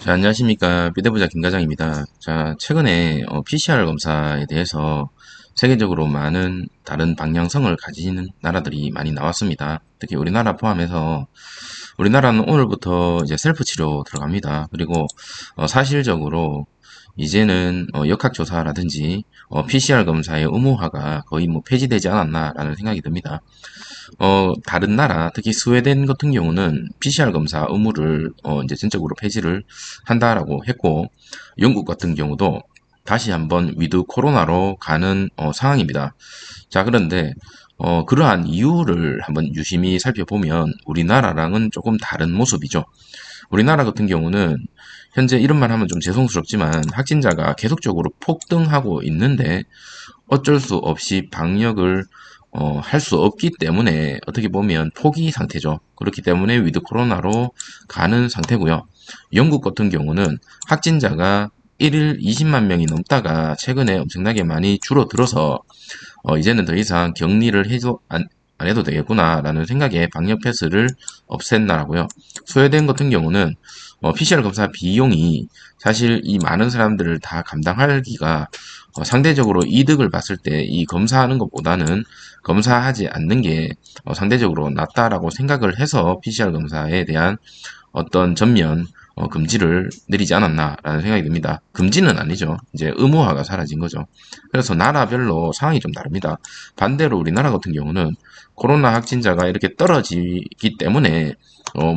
자, 안녕하십니까. 비대부자 김과장입니다. 자, 최근에 PCR 검사에 대해서 세계적으로 많은 다른 방향성을 가지는 나라들이 많이 나왔습니다. 특히 우리나라 포함해서 우리나라는 오늘부터 이제 셀프 치료 들어갑니다. 그리고 사실적으로 이제는 역학조사라든지 PCR 검사의 의무화가 거의 뭐 폐지되지 않았나라는 생각이 듭니다. 다른 나라, 특히 스웨덴 같은 경우는 PCR 검사 의무를 이제 전적으로 폐지를 한다라고 했고, 영국 같은 경우도 다시 한번 위드 코로나로 가는 상황입니다. 자, 그런데 그러한 이유를 한번 유심히 살펴보면 우리나라랑은 조금 다른 모습이죠. 우리나라 같은 경우는 현재 이런 말 하면 좀 죄송스럽지만 확진자가 계속적으로 폭등하고 있는데 어쩔 수 없이 방역을 할 수 없기 때문에 어떻게 보면 포기 상태죠. 그렇기 때문에 위드 코로나로 가는 상태고요. 영국 같은 경우는 확진자가 1일 20만 명이 넘다가 최근에 엄청나게 많이 줄어들어서 이제는 더 이상 격리를 안 해도 되겠구나라는 생각에 방역 패스를 없앴나라고요. 스웨덴 같은 경우는 PCR 검사 비용이 사실 이 많은 사람들을 다 감당하기가 상대적으로 이득을 봤을 때 이 검사하는 것보다는 검사하지 않는 게 상대적으로 낫다라고 생각을 해서 PCR 검사에 대한 어떤 전면 금지를 내리지 않았나라는 생각이 듭니다. 금지는 아니죠. 이제 의무화가 사라진 거죠. 그래서 나라별로 상황이 좀 다릅니다. 반대로 우리나라 같은 경우는 코로나 확진자가 이렇게 떨어지기 때문에 어,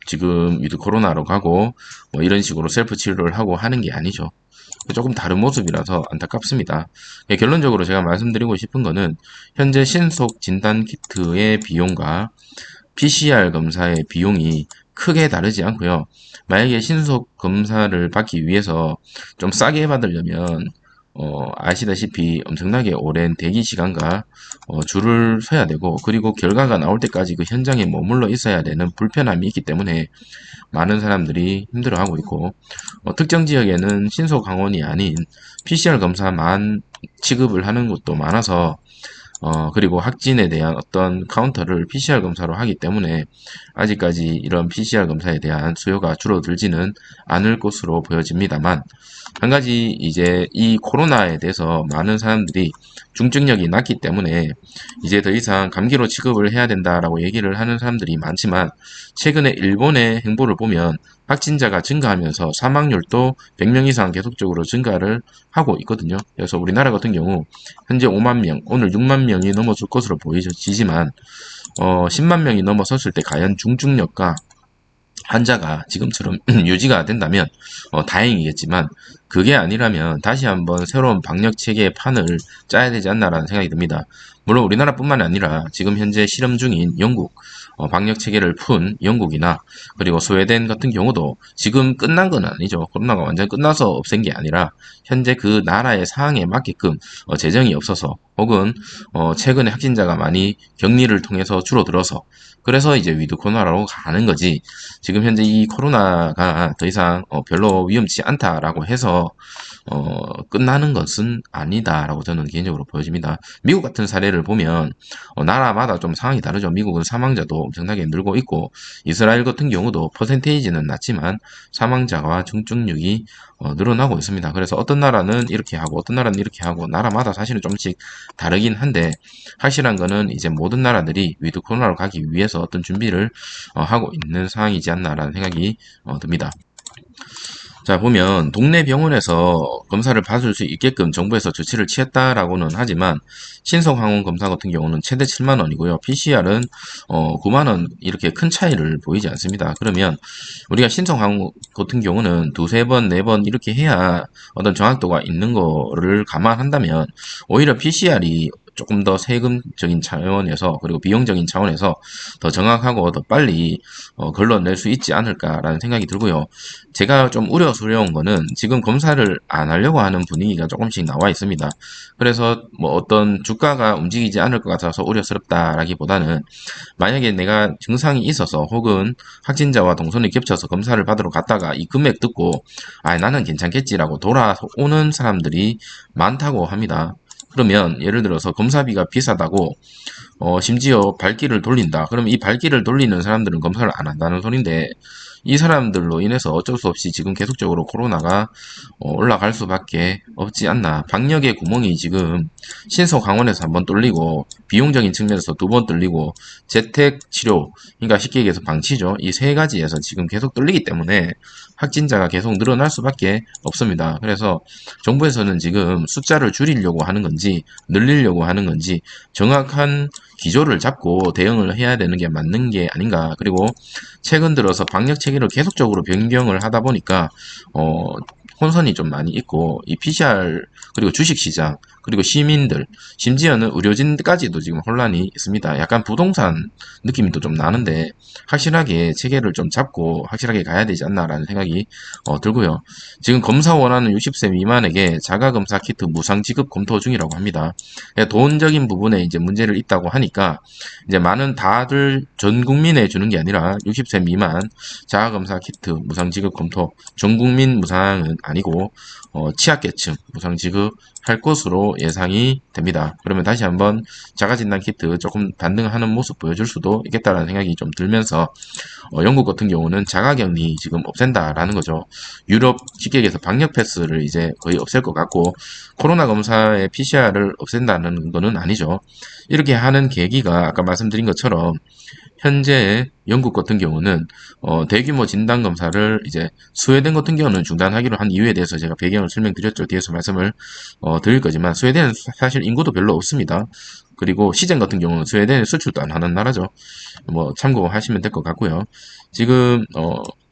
지금 위드 코로나로 가고 뭐 이런 식으로 셀프 치료를 하고 하는 게 아니죠. 조금 다른 모습이라서 안타깝습니다. 예, 결론적으로 제가 말씀드리고 싶은 거는 현재 신속 진단 키트의 비용과 PCR 검사의 비용이 크게 다르지 않고요. 만약에 신속 검사를 받기 위해서 좀 싸게 받으려면 아시다시피 엄청나게 오랜 대기 시간과 줄을 서야 되고 그리고 결과가 나올 때까지 그 현장에 머물러 있어야 되는 불편함이 있기 때문에 많은 사람들이 힘들어하고 있고 특정 지역에는 신속 항원이 아닌 PCR 검사만 취급을 하는 곳도 많아서 그리고 확진에 대한 어떤 카운터를 PCR 검사로 하기 때문에 아직까지 이런 PCR 검사에 대한 수요가 줄어들지는 않을 것으로 보여집니다만, 한 가지 이제 이 코로나에 대해서 많은 사람들이 중증력이 낮기 때문에 이제 더 이상 감기로 취급을 해야 된다라고 얘기를 하는 사람들이 많지만, 최근에 일본의 행보를 보면 확진자가 증가하면서 사망률도 100명 이상 계속적으로 증가를 하고 있거든요. 그래서 우리나라 같은 경우 현재 5만 명, 오늘 6만 명이 넘어설 것으로 보이지만 10만 명이 넘어섰을 때 과연 중증력과 환자가 지금처럼 유지가 된다면 다행이겠지만 그게 아니라면 다시 한번 새로운 방역 체계의 판을 짜야 되지 않나라는 생각이 듭니다. 물론 우리나라뿐만 아니라 지금 현재 실험 중인 영국 방역 체계를 푼 영국이나 그리고 스웨덴 같은 경우도 지금 끝난 건 아니죠. 코로나가 완전 끝나서 없앤 게 아니라 현재 그 나라의 상황에 맞게끔 재정이 없어서 혹은 최근에 확진자가 많이 격리를 통해서 줄어들어서 그래서 이제 위드 코로나로 가는 거지. 지금 현재 이 코로나가 더 이상 별로 위험치 않다라고 해서 끝나는 것은 아니다라고 저는 개인적으로 보여집니다. 미국 같은 사례를 보면 나라마다 좀 상황이 다르죠. 미국은 사망자도 엄청나게 늘고 있고 이스라엘 같은 경우도 퍼센테이지는 낮지만 사망자와 중증률이 늘어나고 있습니다. 그래서 어떤 나라는 이렇게 하고 어떤 나라는 이렇게 하고 나라마다 사실은 좀씩 다르긴 한데 확실한 거는 이제 모든 나라들이 위드 코로나로 가기 위해서 어떤 준비를 하고 있는 상황이지 않나라는 생각이 듭니다. 자, 보면 동네 병원에서 검사를 받을 수 있게끔 정부에서 조치를 취했다라고는 하지만 신속항원 검사 같은 경우는 최대 7만 원이고요. PCR은 9만 원 이렇게 큰 차이를 보이지 않습니다. 그러면 우리가 신속항원 같은 경우는 두세 번, 네 번 이렇게 해야 어떤 정확도가 있는 거를 감안한다면 오히려 PCR이 조금 더 세금적인 차원에서 그리고 비용적인 차원에서 더 정확하고 더 빨리 걸러낼 수 있지 않을까라는 생각이 들고요. 제가 좀 우려스러운 거는 지금 검사를 안 하려고 하는 분위기가 조금씩 나와 있습니다. 그래서 뭐 어떤 주가가 움직이지 않을 것 같아서 우려스럽다라기보다는 만약에 내가 증상이 있어서 혹은 확진자와 동선이 겹쳐서 검사를 받으러 갔다가 이 금액 듣고 아 나는 괜찮겠지라고 돌아오는 사람들이 많다고 합니다. 그러면 예를 들어서 검사비가 비싸다고 심지어 발길을 돌린다. 그럼 이 발길을 돌리는 사람들은 검사를 안 한다는 소린데 이 사람들로 인해서 어쩔 수 없이 지금 계속적으로 코로나가 올라갈 수밖에 없지 않나. 방역의 구멍이 지금 신속 강원에서 한번 뚫리고 비용적인 측면에서 두 번 뚫리고 재택 치료, 그러니까 쉽게 얘기해서 방치죠. 이 세 가지에서 지금 계속 뚫리기 때문에 확진자가 계속 늘어날 수밖에 없습니다. 그래서 정부에서는 지금 숫자를 줄이려고 하는 건지 늘리려고 하는 건지 정확한 기조를 잡고 대응을 해야 되는 게 맞는 게 아닌가. 그리고 최근 들어서 방역 체계를 계속적으로 변경을 하다 보니까 혼선이 좀 많이 있고 이 PCR 그리고 주식시장 그리고 시민들 심지어는 의료진까지도 지금 혼란이 있습니다. 약간 부동산 느낌도 좀 나는데 확실하게 체계를 좀 잡고 확실하게 가야 되지 않나라는 생각이 들고요. 지금 검사 원하는 60세 미만에게 자가검사 키트 무상 지급 검토 중이라고 합니다. 돈적인 부분에 이제 문제를 있다고 하니까 이제 많은 다들 전 국민에 주는 게 아니라 60세 미만 자가검사 키트 무상 지급 검토, 전 국민 무상은 아니고 취약계층 무상 지급할 것으로 예상이 됩니다. 그러면 다시 한번 자가진단 키트 조금 반등하는 모습 보여줄 수도 있겠다라는 생각이 좀 들면서 영국 같은 경우는 자가격리 지금 없앤다라는 거죠. 유럽 쉽게 얘기해서 방역 패스를 이제 거의 없앨 것 같고 코로나 검사의 PCR을 없앤다는 거는 아니죠. 이렇게 하는 계기가 아까 말씀드린 것처럼 현재 영국 같은 경우는 대규모 진단 검사를 이제 스웨덴 같은 경우는 중단하기로 한 이유에 대해서 제가 배경을 설명드렸죠. 뒤에서 말씀을 드릴 거지만 스웨덴은 사실 인구도 별로 없습니다. 그리고 시젠 같은 경우는 스웨덴에 수출도 안 하는 나라죠. 뭐 참고하시면 될 것 같고요. 지금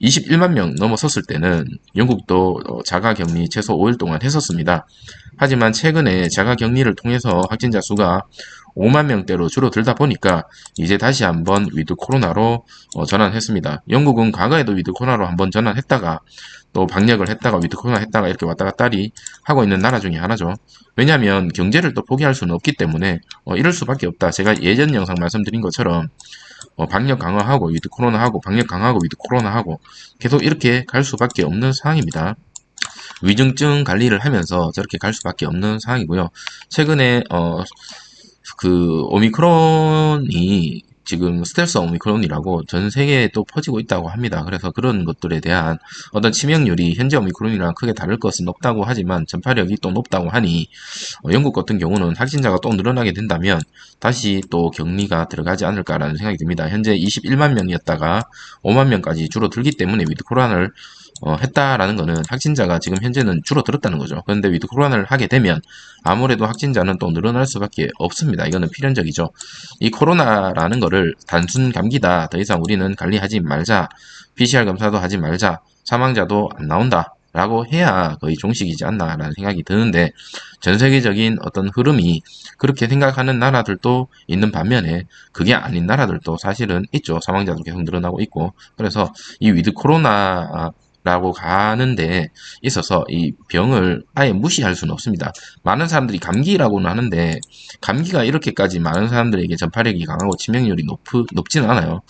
21만 명 넘어섰을 때는 영국도 자가격리 최소 5일 동안 했었습니다. 하지만 최근에 자가격리를 통해서 확진자 수가 5만 명대로 줄어들다 보니까 이제 다시 한번 위드 코로나로 전환했습니다. 영국은 과거에도 위드 코로나로 한번 전환했다가 또 방역을 했다가 위드 코로나 했다가 이렇게 왔다 갔다리 하고 있는 나라 중에 하나죠. 왜냐하면 경제를 또 포기할 수는 없기 때문에 이럴 수밖에 없다. 제가 예전 영상 말씀드린 것처럼 방역 강화하고 위드 코로나 하고 방역 강화하고 위드 코로나 하고 계속 이렇게 갈 수밖에 없는 상황입니다. 위중증 관리를 하면서 저렇게 갈 수밖에 없는 상황이고요. 최근에 그 오미크론이 지금 스텔스 오미크론이라고 전 세계에 또 퍼지고 있다고 합니다. 그래서 그런 것들에 대한 어떤 치명률이 현재 오미크론이랑 크게 다를 것은 없다고 하지만 전파력이 또 높다고 하니 영국 같은 경우는 확진자가 또 늘어나게 된다면 다시 또 격리가 들어가지 않을까라는 생각이 듭니다. 현재 21만 명이었다가 5만 명까지 줄어들기 때문에 위드 코로나를 했다라는 거는 확진자가 지금 현재는 줄어들었다는 거죠. 그런데 위드 코로나를 하게 되면 아무래도 확진자는 또 늘어날 수밖에 없습니다. 이거는 필연적이죠. 이 코로나라는 거를 단순 감기다. 더 이상 우리는 관리하지 말자. PCR 검사도 하지 말자. 사망자도 안 나온다. 라고 해야 거의 종식이지 않나라는 생각이 드는데 전 세계적인 어떤 흐름이 그렇게 생각하는 나라들도 있는 반면에 그게 아닌 나라들도 사실은 있죠. 사망자도 계속 늘어나고 있고 그래서 이 위드 코로나 라고 가는데 있어서 이 병을 아예 무시할 수는 없습니다. 많은 사람들이 감기라고는 하는데 감기가 이렇게까지 많은 사람들에게 전파력이 강하고 치명률이 높지는 않아요.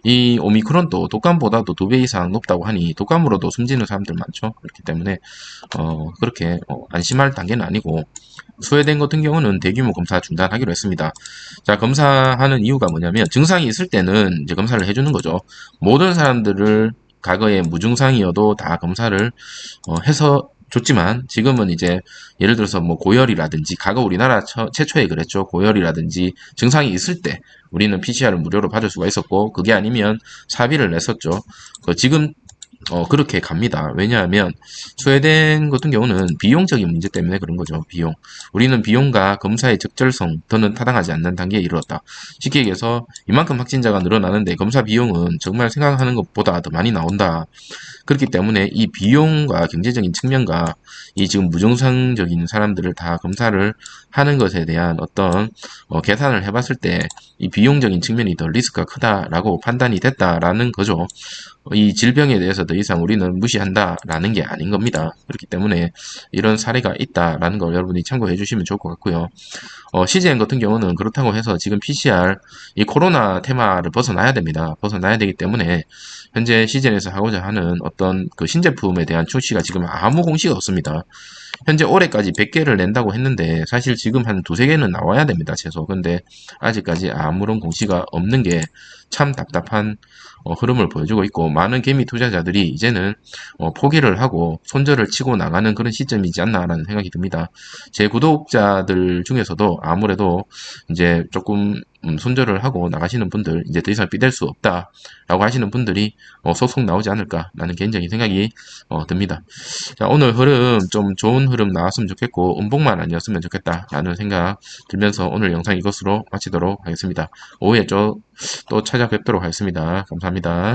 이 오미크론도 독감보다도 2배 이상 높다고 하니 독감으로도 숨지는 사람들 많죠. 그렇기 때문에 그렇게 안심할 단계는 아니고 스웨덴 같은 경우는 대규모 검사 중단하기로 했습니다. 자, 검사하는 이유가 뭐냐면 증상이 있을 때는 이제 검사를 해주는 거죠. 모든 사람들을 과거에 무증상이어도 다 검사를 해서 줬지만 지금은 이제 예를 들어서 뭐 고열이라든지 과거 우리나라 최초에 그랬죠. 고열이라든지 증상이 있을 때 우리는 PCR을 무료로 받을 수가 있었고 그게 아니면 사비를 냈었죠. 지금 그렇게 갑니다. 왜냐하면 스웨덴 같은 경우는 비용적인 문제 때문에 그런 거죠. 비용. 우리는 비용과 검사의 적절성 더는 타당하지 않는 단계에 이르렀다. 쉽게 얘기해서 이만큼 확진자가 늘어나는데 검사 비용은 정말 생각하는 것보다 더 많이 나온다. 그렇기 때문에 이 비용과 경제적인 측면과 이 지금 무증상적인 사람들을 다 검사를 하는 것에 대한 어떤 계산을 해봤을 때 이 비용적인 측면이 더 리스크가 크다라고 판단이 됐다라는 거죠. 이 질병에 대해서 더 이상 우리는 무시한다라는 게 아닌 겁니다. 그렇기 때문에 이런 사례가 있다라는 걸 여러분이 참고해 주시면 좋을 것 같고요. CGN 같은 경우는 그렇다고 해서 지금 PCR 이 코로나 테마를 벗어나야 됩니다. 벗어나야 되기 때문에 현재 CGN에서 하고자 하는 어떤 그 신제품에 대한 출시가 지금 아무 공시가 없습니다. 현재 올해까지 100개를 낸다고 했는데 사실 지금 한 두세 개는 나와야 됩니다, 최소. 근데 아직까지 아무런 공시가 없는 게 참 답답한 흐름을 보여주고 있고, 많은 개미 투자자들이 이제는 포기를 하고 손절을 치고 나가는 그런 시점이지 않나라는 생각이 듭니다. 제 구독자들 중에서도 아무래도 이제 조금 손절을 하고 나가시는 분들, 이제 더 이상 삐댈 수 없다라고 하시는 분들이 소송 나오지 않을까라는 개인적인 생각이 듭니다. 자, 오늘 흐름 좀 좋은 흐름 나왔으면 좋겠고 음봉만 아니었으면 좋겠다라는 생각 들면서 오늘 영상 이것으로 마치도록 하겠습니다. 오후에 또 찾아뵙도록 하겠습니다. 감사합니다.